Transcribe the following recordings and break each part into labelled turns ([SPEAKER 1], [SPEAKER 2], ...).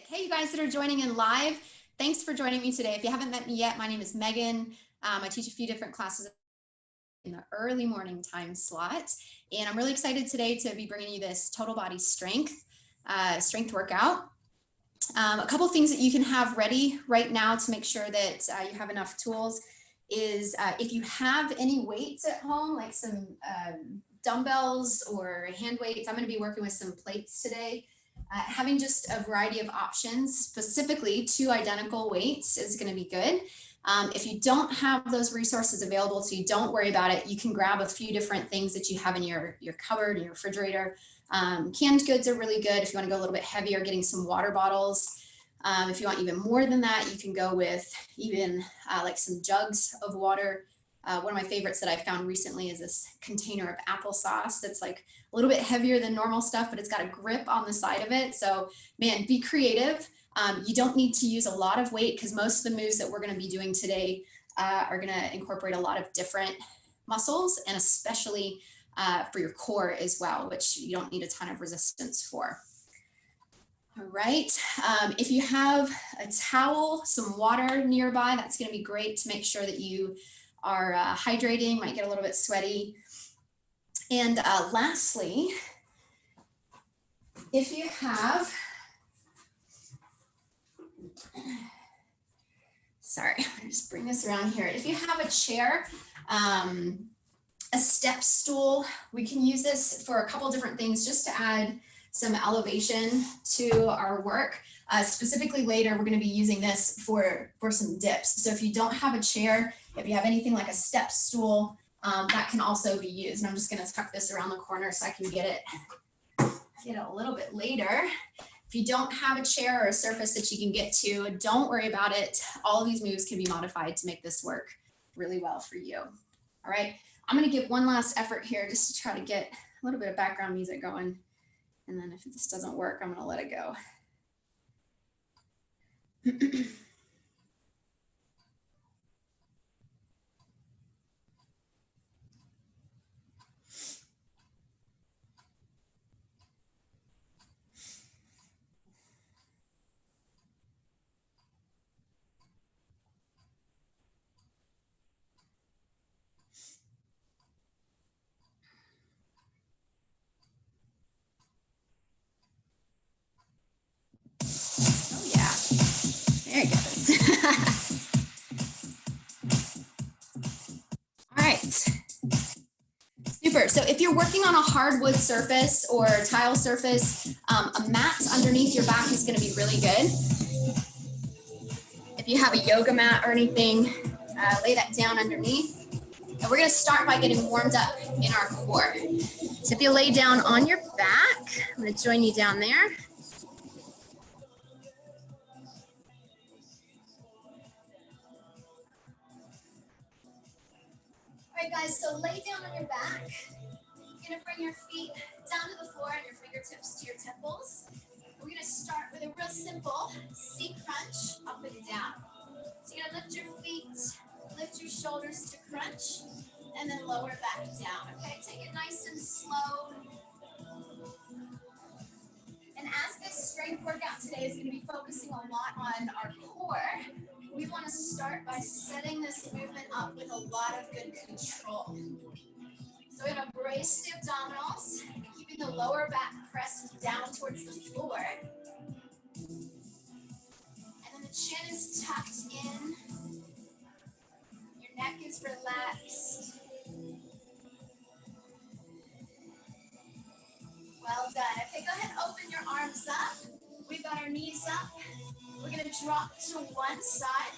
[SPEAKER 1] Hey, you guys that are joining in live, thanks for joining me today. If you haven't met me yet, my name is Megan. I teach a few different classes in the early morning time slot, and I'm really excited today to be bringing you this total body strength workout. A couple things that you can have ready right now to make sure that you have enough tools is if you have any weights at home, like some dumbbells or hand weights. I'm going to be working with some plates today. Having just a variety of options, specifically 2 identical weights, is going to be good. If you don't have those resources available to you, don't worry about it. You can grab a few different things that you have in your cupboard, your refrigerator. Canned goods are really good if you want to go a little bit heavier, getting some water bottles. If you want even more than that, you can go with even like some jugs of water. One of my favorites that I found recently is this container of applesauce that's like a little bit heavier than normal stuff, but it's got a grip on the side of it. So man, be creative. You don't need to use a lot of weight because most of the moves that we're going to be doing today are going to incorporate a lot of different muscles, and especially for your core as well, which you don't need a ton of resistance for. All right, if you have a towel, some water nearby, that's going to be great to make sure that you are hydrating, might get a little bit sweaty. And lastly, if you have, sorry, I'll just bring this around here. If you have a chair, a step stool, we can use this for a couple different things just to add some elevation to our work. Specifically later, we're going to be using this for some dips. So if you don't have a chair, if you have anything like a step stool, that can also be used. And I'm just going to tuck this around the corner so I can get it a little bit later. If you don't have a chair or a surface that you can get to, don't worry about it. All of these moves can be modified to make this work really well for you. All right, I'm going to give one last effort here just to try to get a little bit of background music going. And then if this doesn't work, I'm going to let it go. Oh yeah, there it goes. All right. Super. So if you're working on a hardwood surface or tile surface, a mat underneath your back is going to be really good. If you have a yoga mat or anything, lay that down underneath. And we're going to start by getting warmed up in our core. So if you lay down on your back, I'm going to join you down there. All right, guys, so lay down on your back. You're going to bring your feet down to the floor and your fingertips to your temples. We're going to start with a real simple C crunch up and down. So you're going to lift your feet, lift your shoulders to crunch, and then lower back down, okay? Take it nice and slow. And as this strength workout today is going to be focusing a lot on our core, we want to start by setting this movement up with a lot of good control. So we're going to brace the abdominals, keeping the lower back pressed down towards the floor. And then the chin is tucked in. Your neck is relaxed. Well done. Okay, go ahead and open your arms up. We've got our knees up. We're going to drop to one side,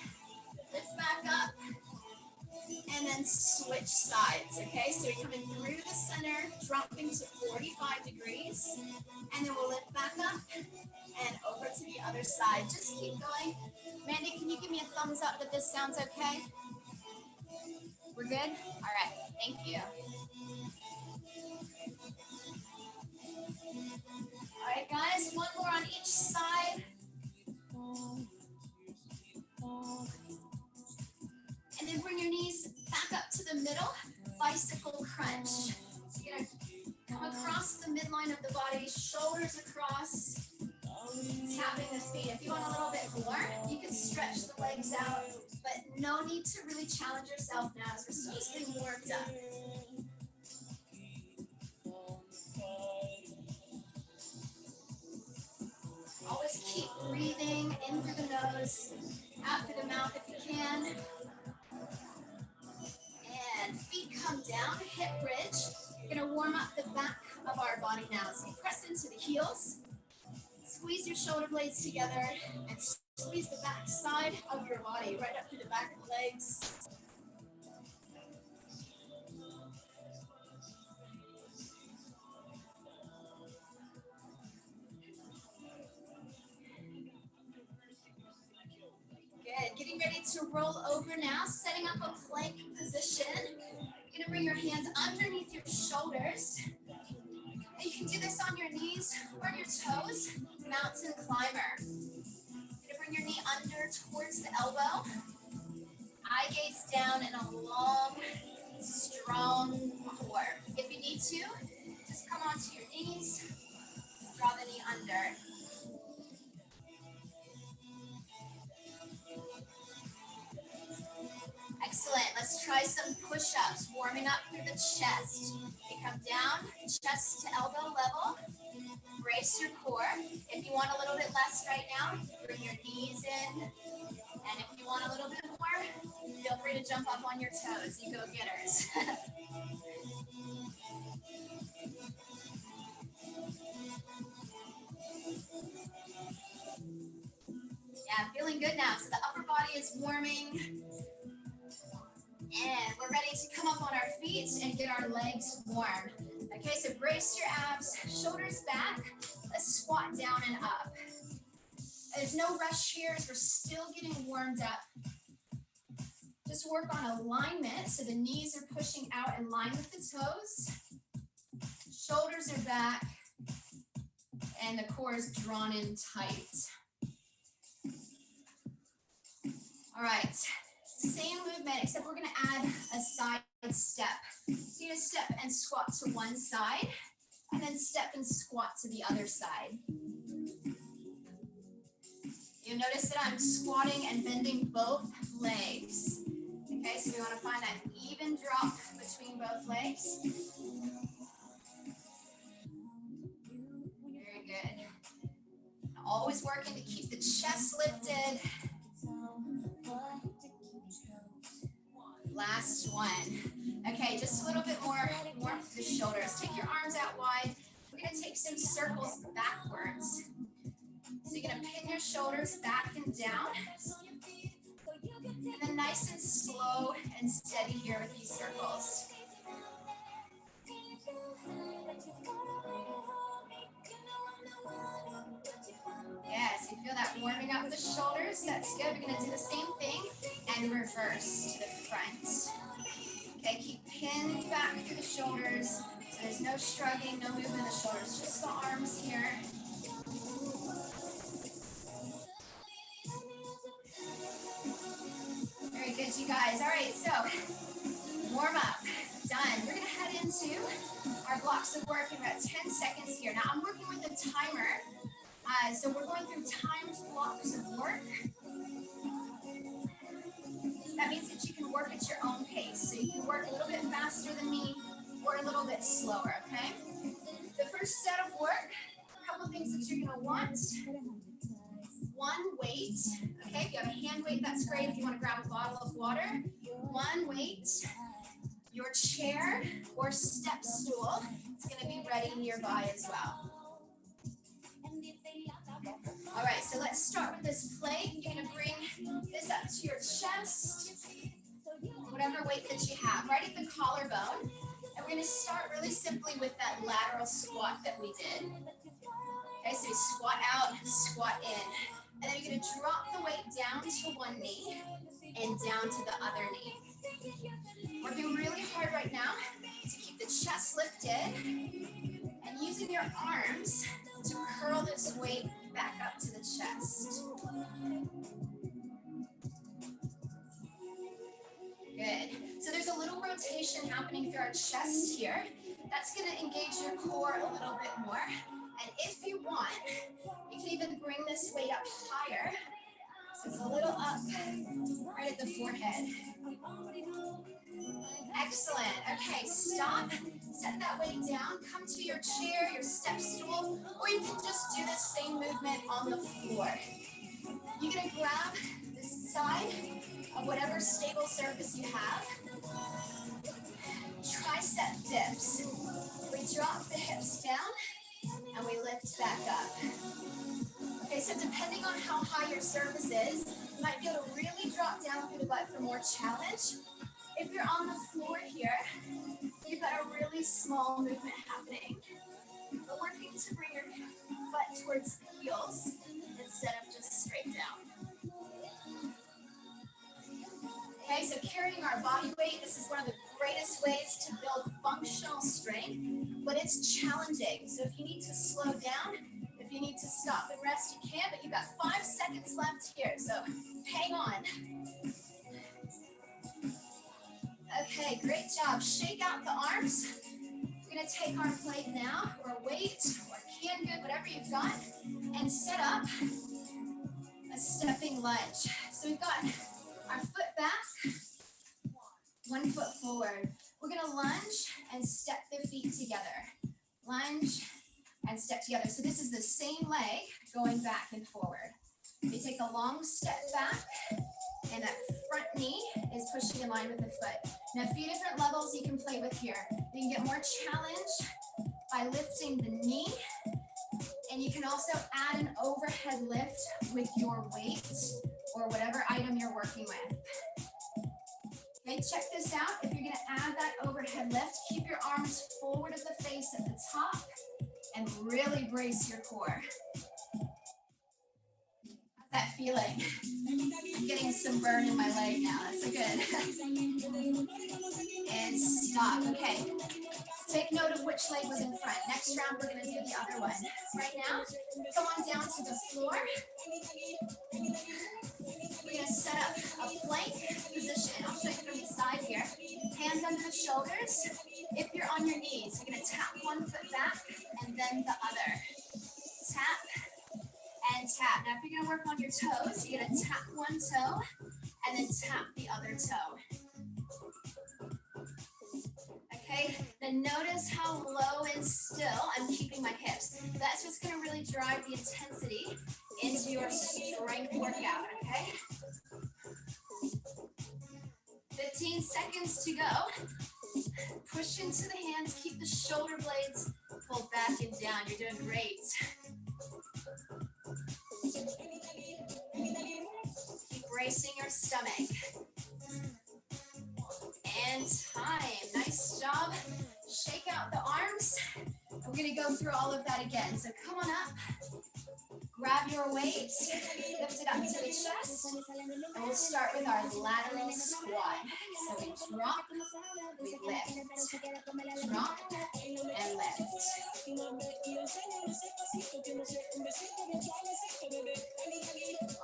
[SPEAKER 1] lift back up, and then switch sides, okay? So you're coming through the center, dropping to 45 degrees, and then we'll lift back up and over to the other side. Just keep going. Mandy, can you give me a thumbs up that this sounds okay? We're good? All right, thank you. All right, guys, one more on each side. And then bring your knees back up to the middle, bicycle crunch. So you're gonna come across the midline of the body, shoulders across, Tapping the feet. If you want a little bit more, you can stretch the legs out, but no need to really challenge yourself now as we're still just getting warmed up. Always keep breathing in through the nose, out through the mouth if you can. And feet come down, hip bridge. You're gonna warm up the back of our body now. So you press into the heels, squeeze your shoulder blades together, and squeeze the back side of your body right up through the back of the legs. Good. Getting ready to roll over now, setting up a plank position. You're gonna bring your hands underneath your shoulders. And you can do this on your knees or your toes, mountain climber. You're gonna bring your knee under towards the elbow. Eye gaze down in a long, strong core. If you need to, just come onto your knees, draw the knee under. Excellent. Let's try some push-ups, warming up through the chest. You come down, chest to elbow level. Brace your core. If you want a little bit less right now, bring your knees in. And if you want a little bit more, feel free to jump up on your toes. You go-getters. Yeah, feeling good now. So the upper body is warming. And we're ready to come up on our feet and get our legs warm. Okay, so brace your abs, shoulders back. Let's squat down and up. There's no rush here as we're still getting warmed up. Just work on alignment so the knees are pushing out in line with the toes. Shoulders are back and the core is drawn in tight. All right. Same movement, except we're gonna add a side step. So you're gonna step and squat to one side, and then step and squat to the other side. You'll notice that I'm squatting and bending both legs. Okay, so we wanna find that even drop between both legs. Very good. Always working to keep the chest lifted. Last one. Okay, just a little bit more warmth to the shoulders. Take your arms out wide. We're gonna take some circles backwards. So you're gonna pin your shoulders back and down. And then nice and slow and steady here with these circles. Yes, you feel that warming up the shoulders. That's good. We're gonna do the same thing and reverse to the front. Okay, keep pinned back through the shoulders. So there's no shrugging, no movement of the shoulders, just the arms here. Very good, you guys. All right, so warm up, done. We're gonna head into our blocks of work in about 10 seconds here. Now I'm working with a timer. So we're going through timed blocks of work. That means that you can work at your own pace. So you can work a little bit faster than me or a little bit slower, okay? The first set of work, a couple of things that you're gonna want. One weight, okay? If you have a hand weight, that's great. If you wanna grab a bottle of water, one weight. Your chair or step stool is gonna be ready nearby as well. All right, so let's start with this plate. You're gonna bring this up to your chest, whatever weight that you have, right at the collarbone. And we're gonna start really simply with that lateral squat that we did. Okay, so squat out, squat in. And then you're gonna drop the weight down to one knee and down to the other knee. Working really hard right now to keep the chest lifted and using your arms to curl this weight back up to the chest. Good. So there's a little rotation happening through our chest here. That's going to engage your core a little bit more. And if you want, you can even even bring this weight up higher. So it's a little up right at the forehead. Excellent. Okay, stop. Set that weight down. Come to your chair, your step stool, or you can just do the same movement on the floor. You're going to grab the side of whatever stable surface you have. Tricep dips. We drop the hips down and we lift back up. Okay, so depending on how high your surface is, you might be able to really drop down through the butt for more challenge. If you're on the floor here, you've got a really small movement happening. But working to bring your butt towards the heels instead of just straight down. Okay, so carrying our body weight, this is one of the greatest ways to build functional strength, but it's challenging. So if you need to slow down, if you need to stop and rest, you can, but you've got 5 seconds left here, so hang on. Okay, great job. Shake out the arms. We're going to take our plate now, or weight, or canned good, whatever you've got, and set up a stepping lunge. So we've got our foot back, 1 foot forward. We're going to lunge and step the feet together. Lunge and step together. So this is the same leg going back and forward. You take a long step back, and that front knee is pushing in line with the foot. Now, a few different levels you can play with here. You can get more challenge by lifting the knee, and you can also add an overhead lift with your weight or whatever item you're working with. Okay, check this out. If you're gonna add that overhead lift, keep your arms forward of the face at the top and really brace your core. How's that feeling? I'm getting some burn in my leg now. That's so good. And stop. Okay. Take note of which leg was in front. Next round, we're going to do the other one. Right now, come on down to the floor. We're going to set up a plank position. I'll show you from the side here. Hands under the shoulders. If you're on your knees, you're going to tap 1 foot back and then the other. Tap and tap. Now, if you're going to work on your toes, you're going to tap 1 toe and then tap the other toe. Okay, then notice how low and still I'm keeping my hips. That's what's going to really drive the intensity into your strength workout, okay? 15 seconds to go. Push into the hands, keep the shoulder blades pulled back and down. You're doing great. Keep bracing your stomach. And time. Nice job. Shake out the arms. We're going to go through all of that again. So come on up. Grab your weight. Lift it up to the chest. And we'll start with our lateral squat. So we drop, we lift. Drop and lift.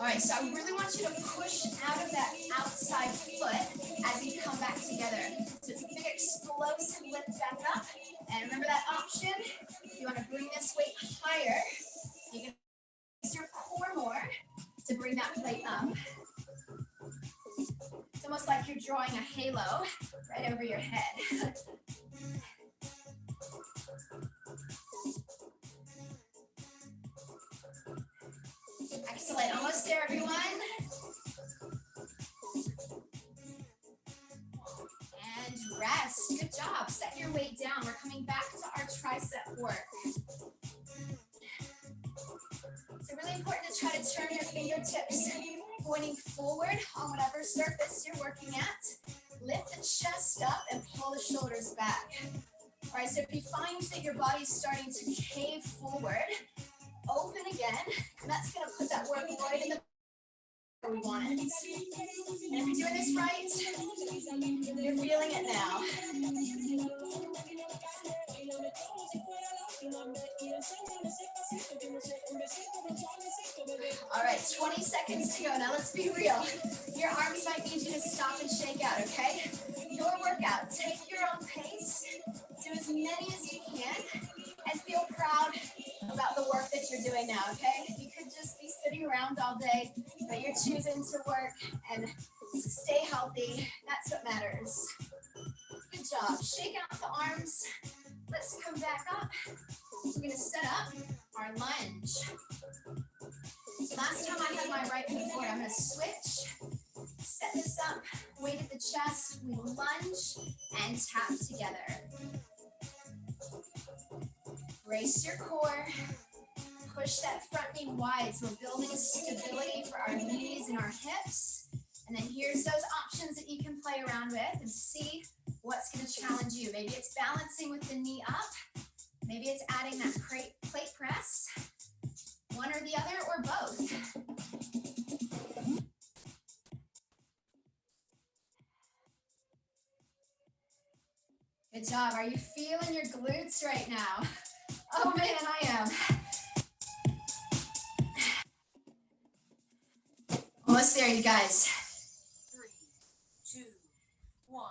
[SPEAKER 1] All right, so I really want you to push out of that outside foot as you come back together. So it's a big explosive lift back up. And remember that option, if you want to bring this weight higher, you can use your core more to bring that plate up. It's almost like you're drawing a halo right over your head. Excellent, almost there, everyone. And rest, good job. Set your weight down. We're coming back to our tricep work. So really important to try to turn your fingertips pointing forward on whatever surface you're working at. Lift the chest up and pull the shoulders back. All right, so if you find that your body's starting to cave forward, open again, and that's going to put that work right in the where we want it. And if you're doing this right, you're feeling it now. All right, 20 seconds to go. Now let's be real. Your arms might need you to stop and shake out, okay? Your workout. Take your own pace. Do as many as you can. And feel proud about the work that you're doing now, okay? You could sitting around all day, but you're choosing to work and stay healthy. That's what matters. Good job. Shake out the arms. Let's come back up. We're going to set up our lunge. So last time I had my right foot forward, I'm going to switch. Set this up, weight at the chest, we lunge and tap together. Brace your core, push that front knee wide, so we're building stability for our knees and our hips. And then here's those options that you can play around with and see what's going to challenge you. Maybe it's balancing with the knee up, maybe it's adding that plate press, one or the other or both. Good job. Are you feeling your glutes right now? Oh man, I am. Almost there, you guys.
[SPEAKER 2] 3, 2, 1.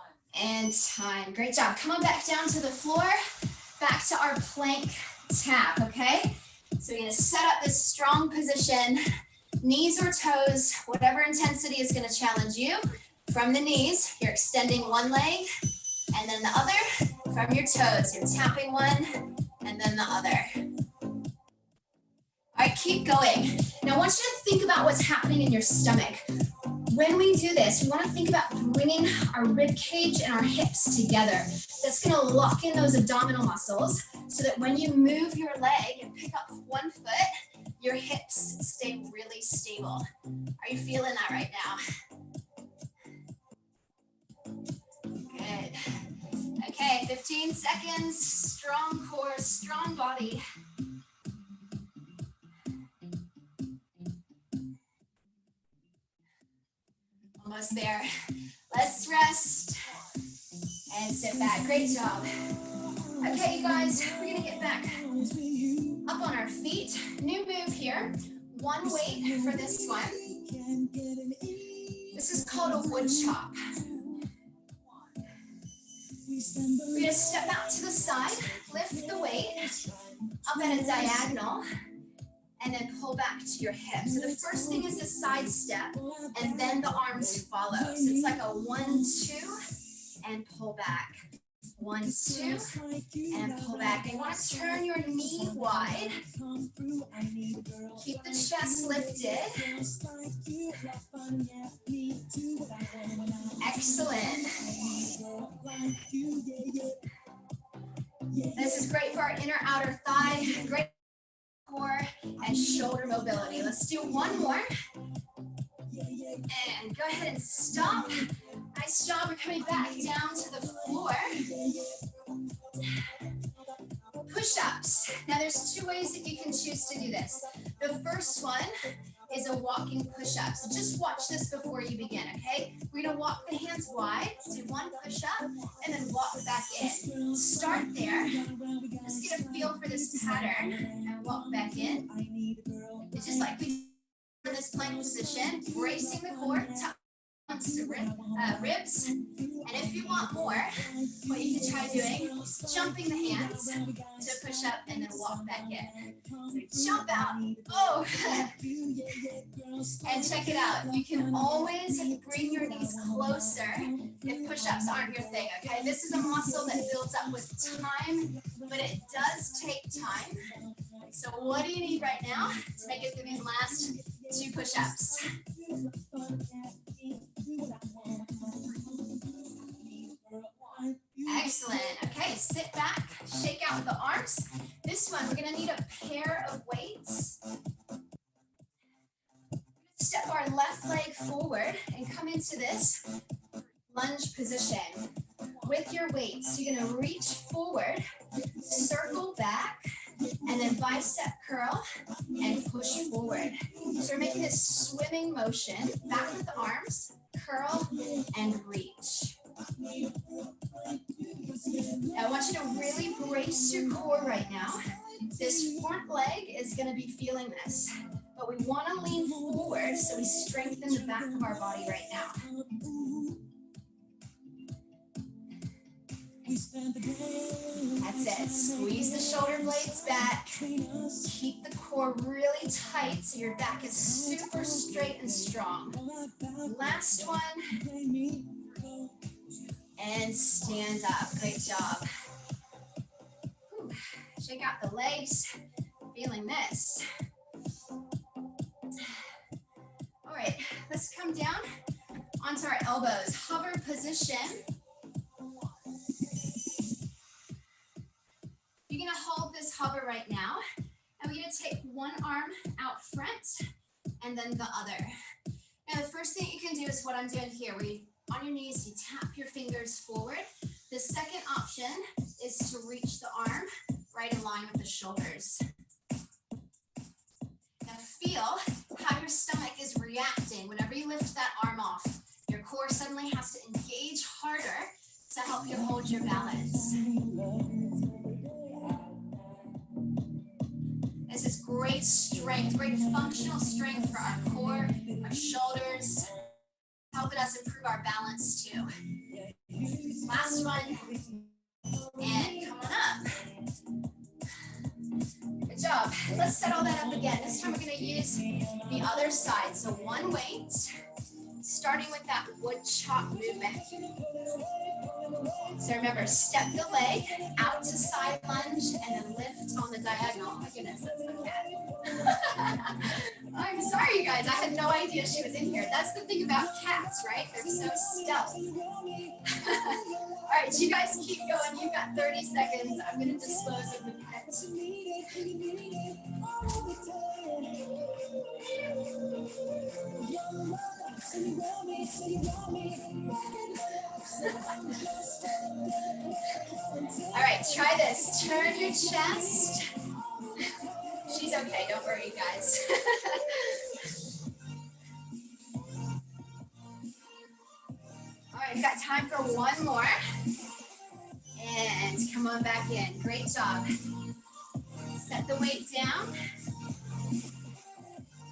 [SPEAKER 1] And time. Great job. Come on back down to the floor. Back to our plank tap, okay? So we're going to set up this strong position. Knees or toes, whatever intensity is going to challenge you. From the knees, you're extending one leg. And then the other from your toes. You're tapping one and then the other. All right, keep going. Now I want you to think about what's happening in your stomach. When we do this, we want to think about bringing our rib cage and our hips together. That's going to lock in those abdominal muscles so that when you move your leg and pick up one foot, your hips stay really stable. Are you feeling that right now? Good. Okay, 15 seconds, strong core, strong body. Almost there. Let's rest and sit back. Great job. Okay, you guys, we're gonna get back up on our feet. New move here. One weight for this one. This is called a wood chop. We're going to step out to the side, lift the weight up at a diagonal, and then pull back to your hips. So the first thing is a side step, and then the arms follow. So it's like a 1, 2, and pull back. 1, 2, and pull back. And you want to turn your knee wide. Keep the chest lifted. Excellent. This is great for our inner outer thigh, great core and shoulder mobility. Let's do one more. And go ahead and stop. Nice job. We're coming back down to the floor. Push-ups. Now there's 2 ways that you can choose to do this. The first one is a walking push-up. So just watch this before you begin, okay? We're gonna walk the hands wide, do 1 push-up, and then walk back in. Start there. Just get a feel for this pattern and walk back in. It's just like we did in this plank position, bracing the core, tuck to ribs. And if you want more, what you can try doing is jumping the hands to push up and then walk back in. So jump out. Oh! And check it out. You can always bring your knees closer if push-ups aren't your thing, okay? This is a muscle that builds up with time, but it does take time. So what do you need right now to make it through these last 2 push-ups? Excellent. Okay, sit back, shake out the arms. This one, we're going to need a pair of weights. Step our left leg forward and come into this lunge position with your weights. You're going to reach forward, circle back, and then bicep curl and push forward. So we're making this swimming motion, back with the arms, curl and reach. Now I want you to really brace your core right now. This front leg is going to be feeling this, but we want to lean forward so we strengthen the back of our body right now. That's it. Squeeze the shoulder blades back. Keep the core core really tight so your back is super straight and strong. Last one. And stand up. Great job. Whew. Shake out the legs. Feeling this. All right, let's come down onto our elbows. Hover position. You're gonna hold this hover right now, and we're gonna take one arm out front and then the other. Now the first thing you can do is what I'm doing here, where you, on your knees, you tap your fingers forward. The second option is to reach the arm right in line with the shoulders. Now feel how your stomach is reacting whenever you lift that arm off. Your core suddenly has to engage harder to help you hold your balance. This is great strength, great functional strength for our core, our shoulders, helping us improve our balance too. Last one, and come on up. Good job. Let's set all that up again. This time we're going to use the other side. So one weight, starting with that wood chop movement. So remember, step the leg out to side lunge and then lift on the diagonal. Oh my goodness, that's my cat. I'm sorry, you guys. I had no idea she was in here. That's the thing about cats, right? They're so stealthy. All right, you guys keep going. You've got 30 seconds. I'm going to dispose of the pet. All right, try this. Turn your chest. She's okay, don't worry, guys. All right, we've got time for one more. And come on back in. Great job. Set the weight down.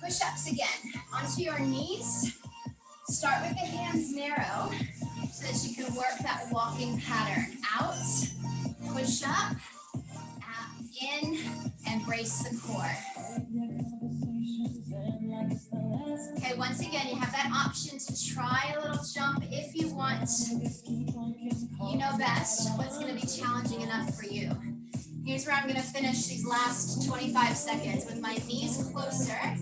[SPEAKER 1] Push-ups again. Onto your knees. Start with the hands narrow so that you can work that walking pattern. Out, push up, in, and brace the core. Okay, once again, you have that option to try a little jump if you want. You know best what's going to be challenging enough for you. Here's where I'm going to finish these last 25 seconds with my knees closer.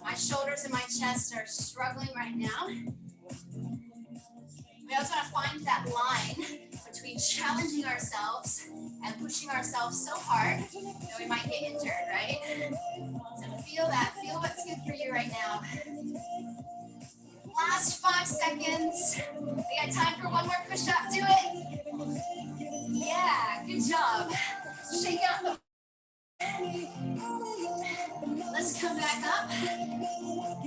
[SPEAKER 1] My shoulders and my chest are struggling right now. We also want to find that line between challenging ourselves and pushing ourselves so hard that we might get injured, right? So feel that. Feel what's good for you right now. Last 5 seconds. We got time for one more push-up. Do it. Yeah, good job. Shake out the... Let's come back up.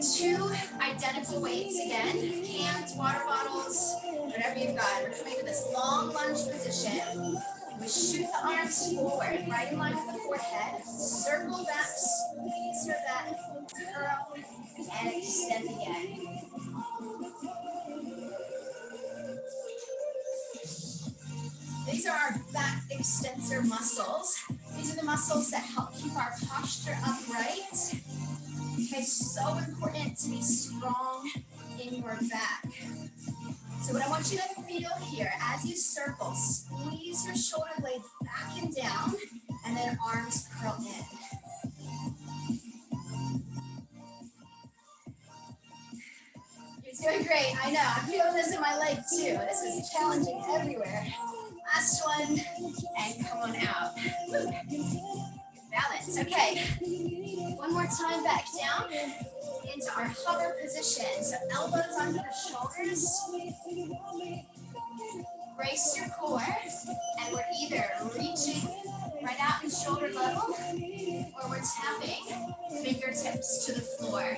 [SPEAKER 1] 2 identical weights again. Cans, water bottles, whatever you've got. We're coming to this long lunge position. We shoot the arms forward, right in line with the forehead. Circle back, squeeze your back, curl, and extend again. These are our back extensor muscles. These are the muscles that help keep our posture upright. Okay, so important to be strong in your back. So what I want you to feel here, as you circle, squeeze your shoulder blades back and down, and then arms curl in. You're doing great, I know. I'm feeling this in my leg too. This is challenging everywhere. Last one, and come on out. Balance, okay. One more time, back down into our hover position. So elbows onto the shoulders. Brace your core, and we're either reaching right out in shoulder level, or we're tapping fingertips to the floor.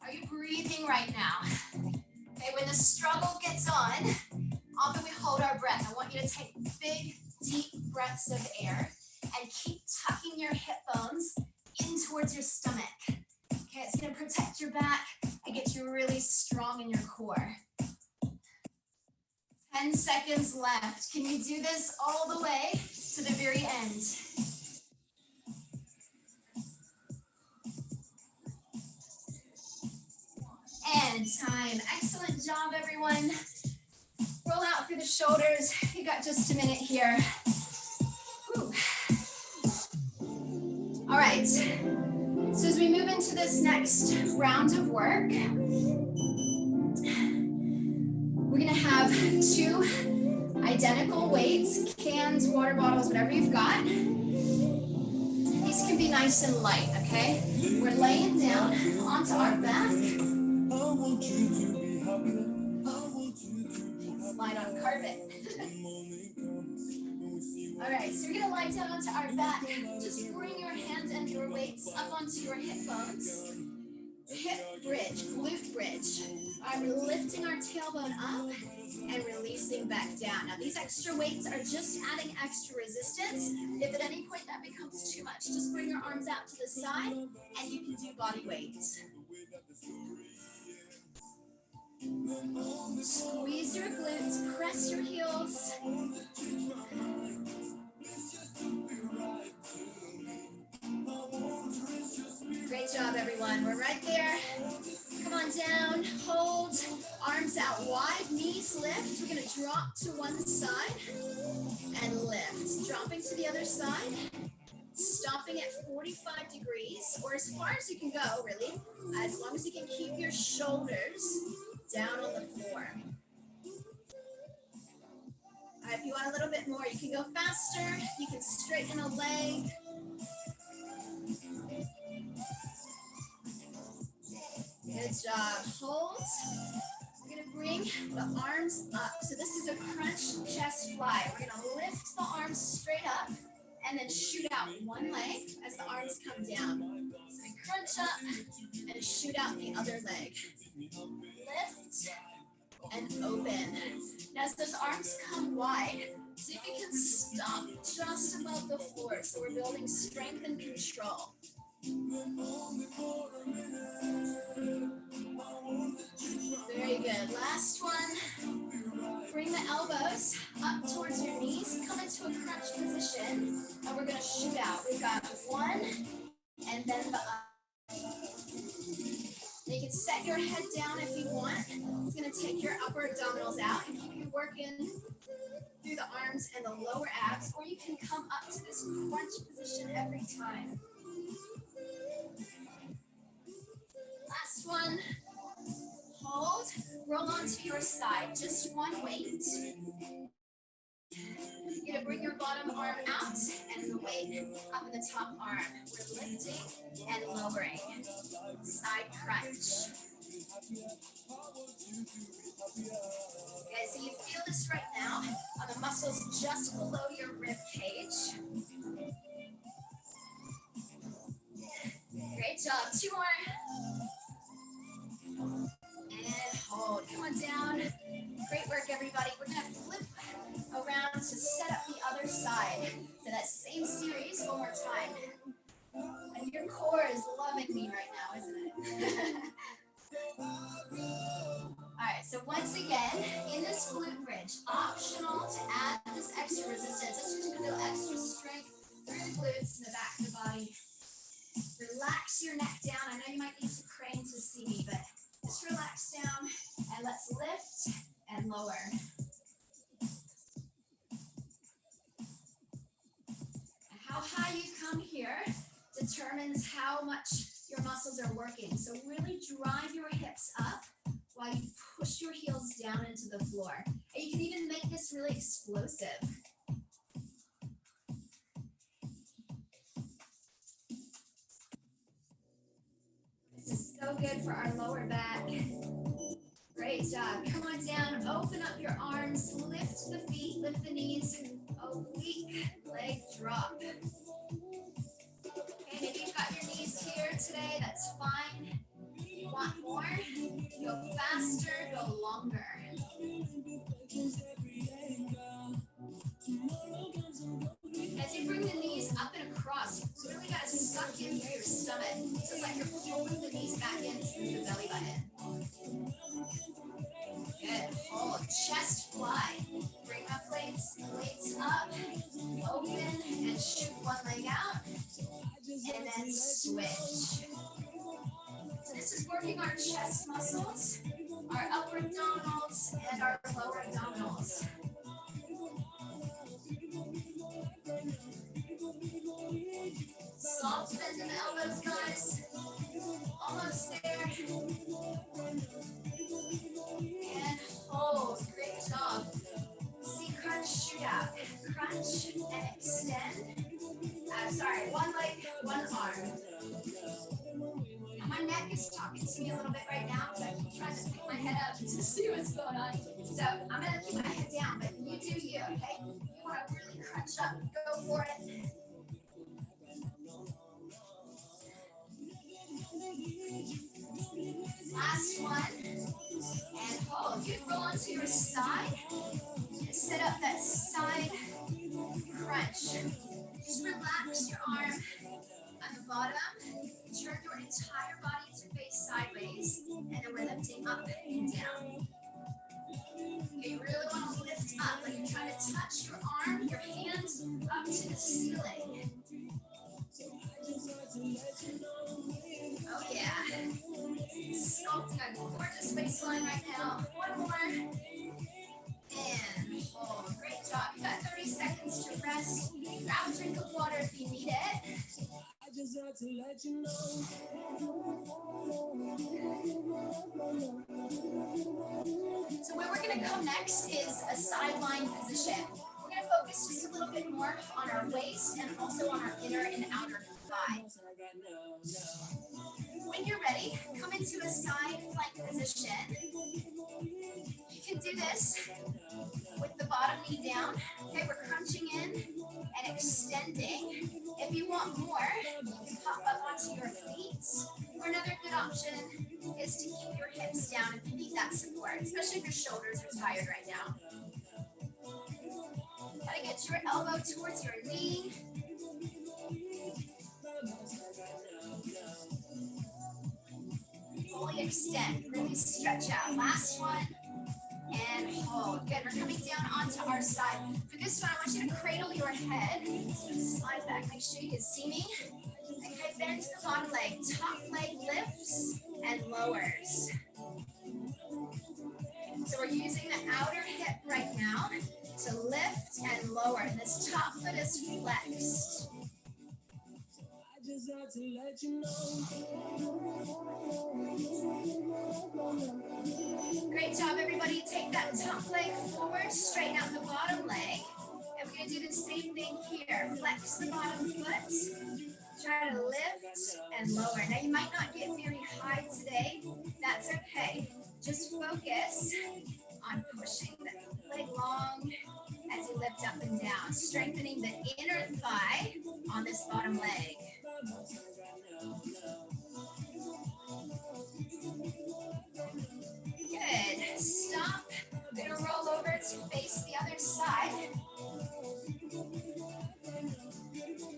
[SPEAKER 1] Are you breathing right now? Okay, when the struggle gets on, often we hold our breath. I want you to take big, deep breaths of air and keep tucking your hip bones in towards your stomach. Okay, it's going to protect your back and get you really strong in your core. 10 seconds left. Can you do this all the way to the very end? And time. Excellent job, everyone. Roll out through the shoulders. You got just a minute here. Whew. All right. So as we move into this next round of work, we're gonna have 2 identical weights, cans, water bottles, whatever you've got. These can be nice and light, okay? We're laying down onto our back. Slide on carpet. All right, so you're gonna lie down onto our back. Just bring your hands and your weights up onto your hip bones. Hip bridge, glute bridge. All right, we're lifting our tailbone up and releasing back down. Now these extra weights are just adding extra resistance. If at any point that becomes too much, just bring your arms out to the side and you can do body weights. Squeeze your glutes, press your heels. Great job, everyone. We're right there. Come on down, hold, arms out wide, knees lift. We're gonna drop to one side and lift. Dropping to the other side, stopping at 45 degrees, or as far as you can go, really, as long as you can keep your shoulders down on the floor. All right, if you want a little bit more, you can go faster, you can straighten a leg. Good job. Hold. We're going to bring the arms up. So this is a crunch chest fly. We're going to lift the arms straight up and then shoot out one leg as the arms come down. So we crunch up and shoot out the other leg. Lift and open. Now as those arms come wide, see if you can stop just above the floor. So we're building strength and control. Very good. Last one. Bring the elbows up towards your knees. Come into a crunch position. And we're going to shoot out. We've got one and then the up. You can set your head down if you want. It's going to take your upper abdominals out and keep you working through the arms and the lower abs. Or you can come up to this crunch position every time. Last one. Hold, roll onto your side, just one weight. You're going to bring your bottom arm out and the weight up in the top arm. We're lifting and lowering. Side crunch. Okay, so you feel this right now on the muscles just below your rib cage. Great job. 2 more. And hold. Come on down. Great work, everybody. We're going to flip around to set up the other side. So that same series one more time. And your core is loving me right now, isn't it? All right, so once again, in this glute bridge, optional to add this extra resistance. It's just going to build extra strength through the glutes and the back of the body. Relax your neck down. I know you might need to crane to see me, but just relax down and let's lift and lower. And how high you come here determines how much your muscles are working. So really drive your hips up while you push your heels down into the floor. And you can even make this really explosive. This is so good for our lower back. Great job. Come on down, open up your arms, lift the feet, lift the knees, oblique leg drop. Okay, maybe you've got your knees here today, that's fine. If you want more, go faster, go longer. As you bring the knees up and across, you really got to suck in through your stomach. So it's like you're pulling the knees back in through the belly button. Good. Hold. Chest fly. weights up, open, and shoot one leg out, and then switch. So this is working our chest muscles, our upper abdominals, and our lower abdominals. Soft bend in the elbows, guys. Almost there. And hold. Great job. See, crunch, shoot out. Crunch and extend. Sorry, one leg, one arm. My neck is talking to me a little bit right now because I keep trying to pick my head up to see what's going on. So I'm going to keep my head down, but you do you, okay? You want to really crunch up, go for it. Last one. And hold. You can roll onto your side. Set up that side crunch. Just relax your arm on the bottom. Turn your entire body to face sideways. And then we're lifting up and down. Okay, you really want to lift up, like you're trying to touch your arm, your hands up to the ceiling. Oh yeah. Sculpting a gorgeous waistline right now. One more. And hold. Great job. You got 30 seconds to rest. Grab a drink of water if you need it. Just like to let you know. So where we're going to come next is a sideline position. We're going to focus just a little bit more on our waist and also on our inner and outer thigh. When you're ready, come into a side plank position. You can do this with the bottom knee down. Okay, we're crunching in and extending. If you want more, you can pop up onto your feet. Or another good option is to keep your hips down if you need that support, especially if your shoulders are tired right now. Gotta get your elbow towards your knee. Fully extend, really stretch out. Last one. And hold. Good. We're coming down onto our side. For this one, I want you to cradle your head. So slide back. Make sure you can see me. Okay, bend to the bottom leg. Top leg lifts and lowers. So we're using the outer hip right now to lift and lower. And this top foot is flexed. Just like to let you know. Great job, everybody. Take that top leg forward, straighten out the bottom leg. And we're going to do the same thing here. Flex the bottom foot. Try to lift and lower. Now, you might not get very high today. That's okay. Just focus on pushing the leg long as you lift up and down, strengthening the inner thigh on this bottom leg. Good. Stop. We're going to roll over to face the other side.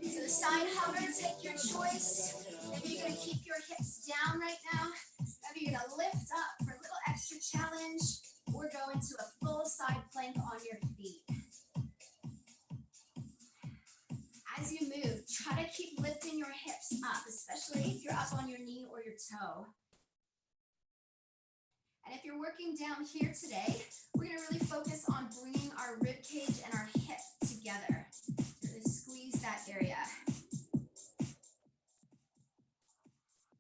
[SPEAKER 1] So the side hover, take your choice. Maybe you're going to keep your hips down right now. Maybe you're going to lift up for a little extra challenge or go into a full side plank on your feet. As you move, try to keep lifting your hips up, especially if you're up on your knee or your toe. And if you're working down here today, we're going to really focus on bringing our rib cage and our hip together. Really squeeze that area.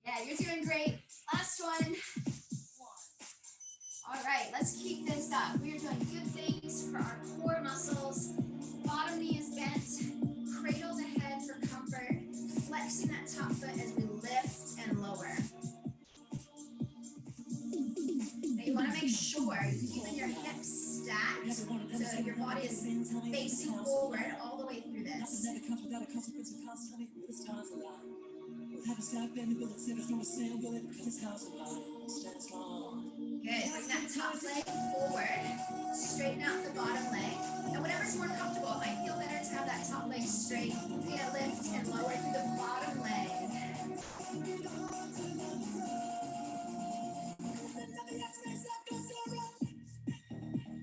[SPEAKER 1] Yeah, you're doing great. Last one. All right, let's keep this up. We are doing good things for our core muscles. Bottom knee is bent. Cradle the head for comfort. Flexing that top foot as we lift and lower. Now you want to make sure you're keeping your hips stacked so your body is facing forward all the way through this. Good. Bring that top leg forward. Straighten out the bottom leg. And whatever's more comfortable, it might feel better to have that top leg straight. We're going to lift and lower through the bottom leg.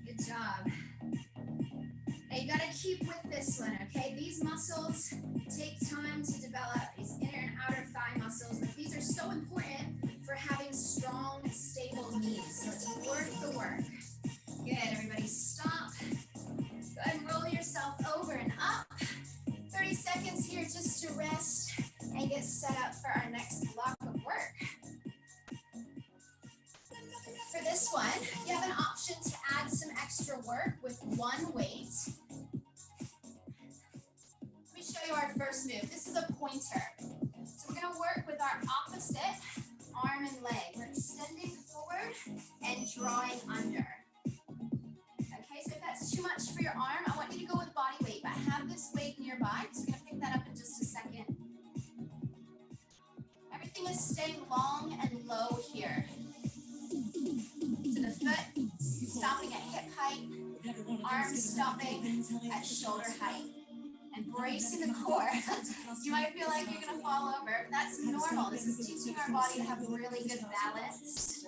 [SPEAKER 1] Good job. Now you got to keep keep with this one, okay? These muscles take time to develop, these inner and outer thigh muscles, but these are so important for having strong, stable knees. So it's worth the work. Good, everybody stop. Go ahead and roll yourself over and up. 30 seconds here just to rest and get set up for our next block of work. For this one, you have an option to add some extra work with one weight. Let me show you our first move. This is a pointer. So we're going to work with our opposite arm and leg. We're extending forward and drawing under. Okay, so if that's too much for your arm, I want you to go with body weight, but have this weight nearby. So we're going to pick that up in just a second. Everything is staying long and low here. So the foot stopping at hip height, arms stopping at shoulder height. And bracing the core. You might feel like you're going to fall over, but that's normal. This is teaching our body to have really good balance.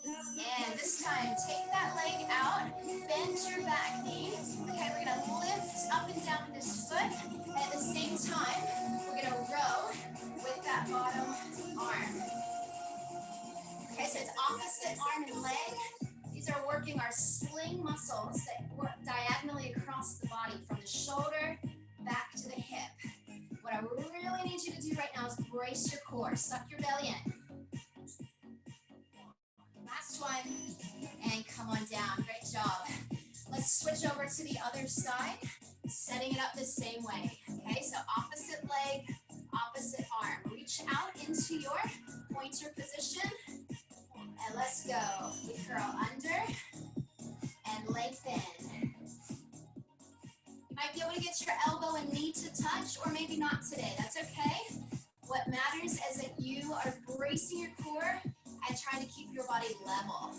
[SPEAKER 1] And this time, take that leg out, bend your back knee. Okay, we're going to lift up and down with this foot. And at the same time, we're going to row with that bottom arm. Okay, so it's opposite arm and leg. These are working our sling muscles that work diagonally across the body from the shoulder back to the hip. What I really need you to do right now is brace your core, suck your belly in. Last one, and come on down. Great job. Let's switch over to the other side, setting it up the same way. Okay, so opposite leg, opposite arm. Reach out into your pointer position. And let's go. We curl under and lengthen. You might be able to get your elbow and knee to touch, or maybe not today. That's okay. What matters is that you are bracing your core and trying to keep your body level.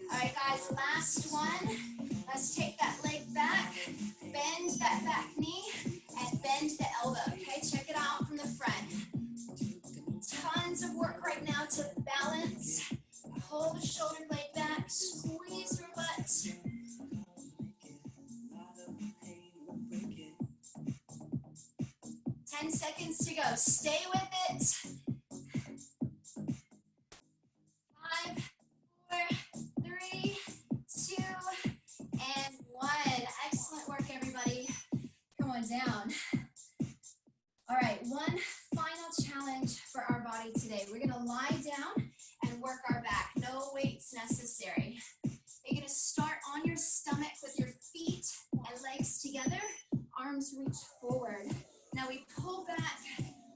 [SPEAKER 1] All right, guys, last one. Let's take that leg back, bend that back knee, and bend the elbow, okay? Check it out from the front. Tons of work right now to balance. Pull the shoulder blade back, squeeze your butt. Ten seconds to go. Stay with it. 5, 4, 3, 2, and 1. Excellent work, everybody. Come on down. All right, one final challenge for our body today. We're gonna lie down and work our back. No weights necessary. You're gonna start on your stomach with your feet and legs together. Arms reach forward. Now we pull back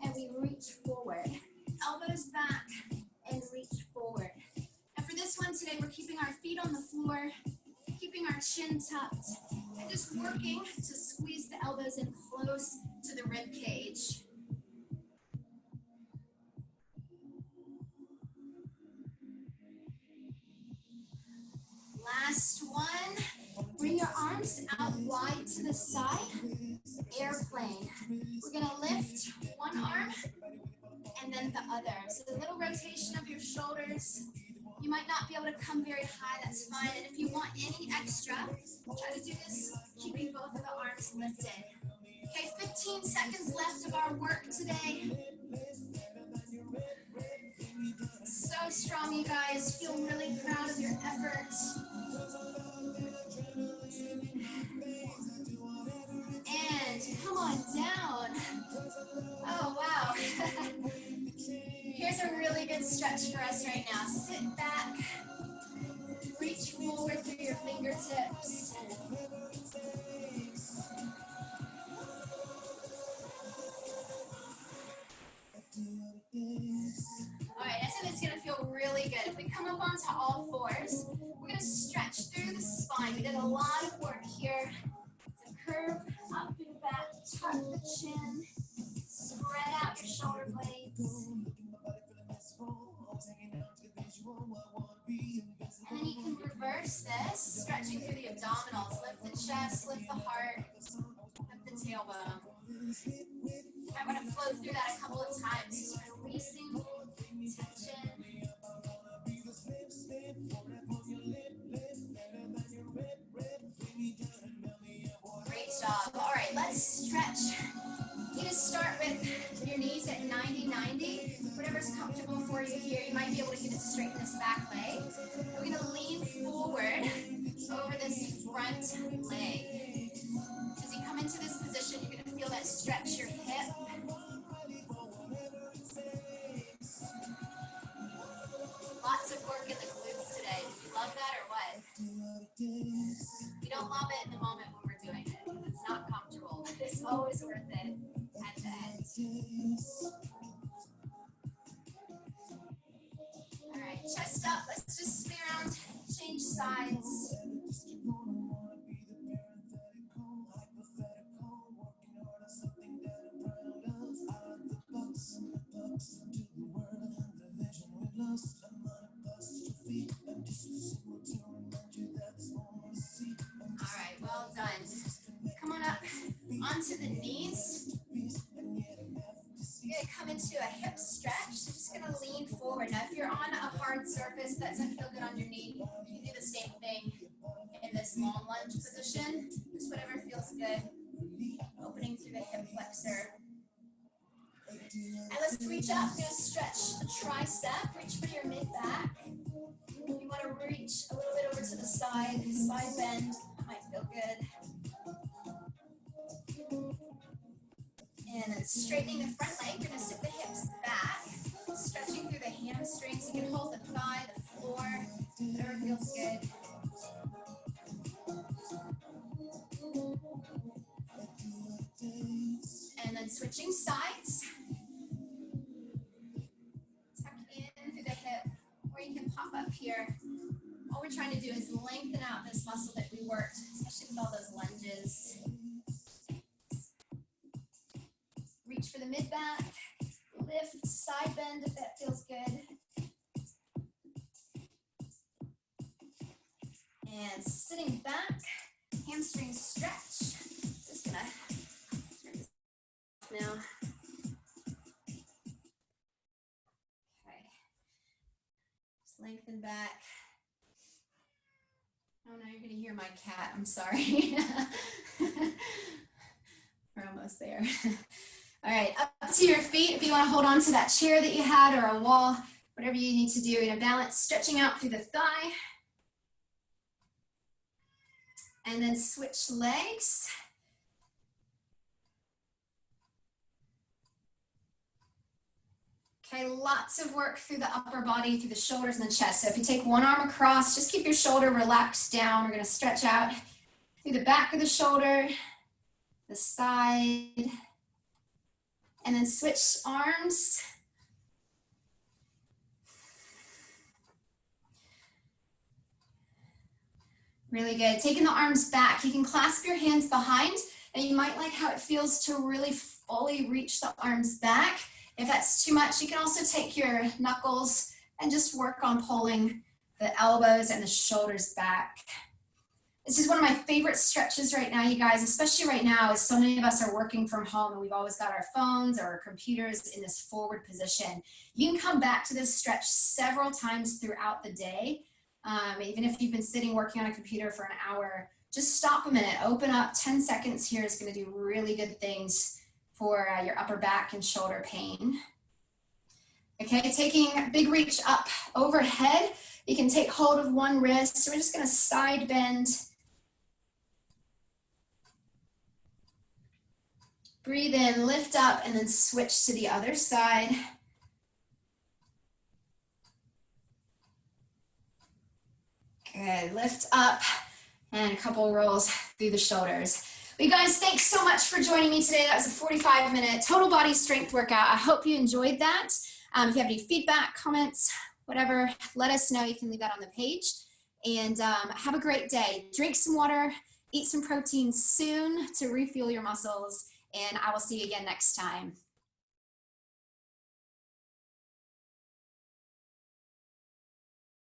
[SPEAKER 1] and we reach forward. Elbows back and reach forward. And for this one today, we're keeping our feet on the floor, keeping our chin tucked, and just working to squeeze the elbows in close to the rib cage. Last one. Bring your arms out wide to the side. Airplane. We're going to lift one arm and then the other. So a little rotation of your shoulders. You might not be able to come very high, that's fine. And if you want any extra, try to do this keeping both of the arms lifted. Okay, 15 seconds left of our work today. So strong, you guys. Feel really proud of your efforts. And come on down. Oh, wow. Here's a really good stretch for us right now. Sit back, reach forward through your fingertips. All right, I said it's gonna feel really good. If we come up onto all fours, we're gonna stretch through the spine. We did a lot of work here. So curve up and back, tuck the chin, spread out your shoulder blades. And then you can reverse this, stretching through the abdominals. Lift the chest, lift the heart, lift the tailbone. I want to flow through that a couple of times, releasing tension. Great job. All right, let's stretch. You're going to start with your knees at 90-90. Whatever's comfortable for you here. You might be able to even straighten this back leg. We're going to lean forward over this front leg. So as you come into this position, you're going to feel that stretch your hip. Lots of work in the glutes today. Do you love that or what? You don't love it in the moment when we're doing it. It's not comfortable, but it's always worth it at the end. All right, chest up. Let's just spin around, change sides. All right, well done. Come on up onto the knees. You're going to come into a hip stretch. So just going to lean forward. Now, if you're on a hard surface that doesn't feel good on your knee, you can do the same thing in this long lunge position. Just whatever feels good. Opening through the hip flexor. And let's reach up. We're going to stretch the tricep. Reach for your mid-back. You want to reach a little bit over to the side bend. That might feel good. And then straightening the front leg. You're going to sit the hips back. Stretching through the hamstrings. You can hold the thigh, the floor, whatever feels good. And then switching sides. Tuck in through the hip, or you can pop up here. All we're trying to do is lengthen out this muscle that we worked, especially with all those lunges. Reach for the mid-back, lift, side bend if that feels good. And sitting back, hamstring stretch. Just gonna turn this off now. Okay. Just lengthen back. Oh no, you're gonna hear my cat, I'm sorry. We're almost there. All right, up to your feet. If you wanna hold on to that chair that you had or a wall, whatever you need to do, you're gonna balance, stretching out through the thigh. And then switch legs. Okay, lots of work through the upper body, through the shoulders and the chest. So if you take one arm across, just keep your shoulder relaxed down. We're gonna stretch out through the back of the shoulder, the side, and then switch arms. Really good. Taking the arms back, you can clasp your hands behind, and you might like how it feels to really fully reach the arms back. If that's too much, you can also take your knuckles and just work on pulling the elbows and the shoulders back. This is one of my favorite stretches right now, you guys, especially right now, as so many of us are working from home and we've always got our phones or our computers in this forward position. You can come back to this stretch several times throughout the day. Even if you've been sitting working on a computer for an hour, just stop a minute, open up. 10 seconds here is going to do really good things for your upper back and shoulder pain. Okay, taking a big reach up overhead. You can take hold of one wrist. So we're just going to side bend. Breathe in, lift up, and then switch to the other side. Good, lift up and a couple rolls through the shoulders. Well, you guys, thanks so much for joining me today. That was a 45-minute total body strength workout. I hope you enjoyed that. If you have any feedback, comments, whatever, let us know. You can leave that on the page. And have a great day. Drink some water, eat some protein soon to refuel your muscles, and I will see you again next time.